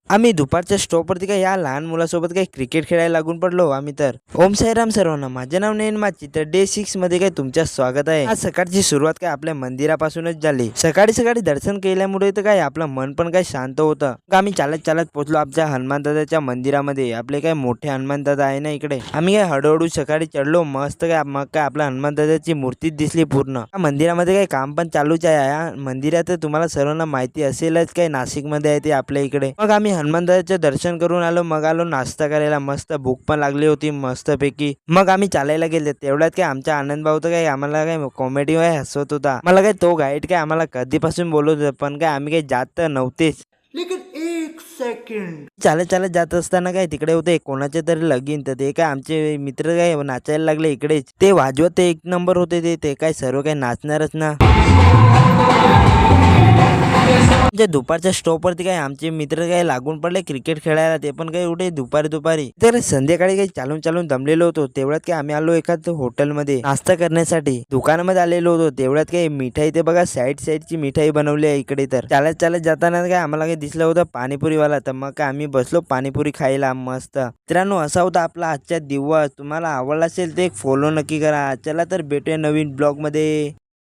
आम्ही दुपारच्या स्टॉपवरती काय या लहान मुलासोबत काही क्रिकेट खेळायला लागून पडलो आम्ही तर. ओम साईराम सर्वांना, माझे नाव नयन माची. तर डे 6 मध्ये काय तुमच्या स्वागत आहे. आज सकाळची सुरुवात काय आपल्या मंदिरापासूनच झाली. सकाळी सकाळी दर्शन केल्यामुळे तर काय आपलं मन पण काय शांत होतं. आम्ही चालत चालत पोहोचलो आमच्या हनुमान दादाच्या मंदिरामध्ये. आपले काय मोठे हनुमान दादा आहे ना इकडे. आम्ही काय हळूहळू सकाळी चढलो मस्त. काय मग काय आपल्या हनुमान दादाची मूर्ती दिसली पूर्ण. या मंदिरामध्ये काही काम पण चालूच आहे. या मंदिरात तुम्हाला सर्वांना माहिती असेलच, काय नाशिक मध्ये आहे ते आपल्या इकडे. मग आम्ही हनुमानदादाचं दर्शन करून आलो. मग आलो नाश्ता करायला. मस्त भूक पण लागली होती मस्त पैकी. मग आम्ही चालायला गेले. तेवढ्यात काय आमचा आनंद भाऊ तर काय आम्हाला काय कॉमेडी हसवत होता. मला काय तो गाईड काय आम्हाला कधीपासून बोलत होता, पण काय आम्ही काही जात तर नव्हतेच. लेकिन एक सेकंड चालत चालत जात असताना काय तिकडे होते कोणाचे तरी लगीन. तर ते काय आमचे मित्र काय नाचायला लागले इकडेच. ते वाजवत ते एक नंबर होते. ते काय सर्व काय नाचणारच ना. म्हणजे दुपारच्या स्टॉपवरती काय आमचे मित्र काय लागून पडले क्रिकेट खेळायला. ते पण काही एवढे दुपारी तर संध्याकाळी काही चालून चालून दमलेलो होतो. तेवढ्यात काय आम्ही आलो एखाद हॉटेलमध्ये नाश्ता करण्यासाठी. दुकानामध्ये आलेलो होतो. तेवढ्यात काही मिठाई ते बघा साईडची मिठाई बनवली आहे इकडे. तर चालत चालत जाताना काय आम्हाला काही दिसलं होतं पाणीपुरीवाला. तर मग काय आम्ही बसलो पाणीपुरी खायला मस्त. मित्रांनो असा होता आपला आजचा दिवस. तुम्हाला आवडला असेल ते एक फॉलो नक्की करा. चला तर भेटूया नवीन ब्लॉग मध्ये.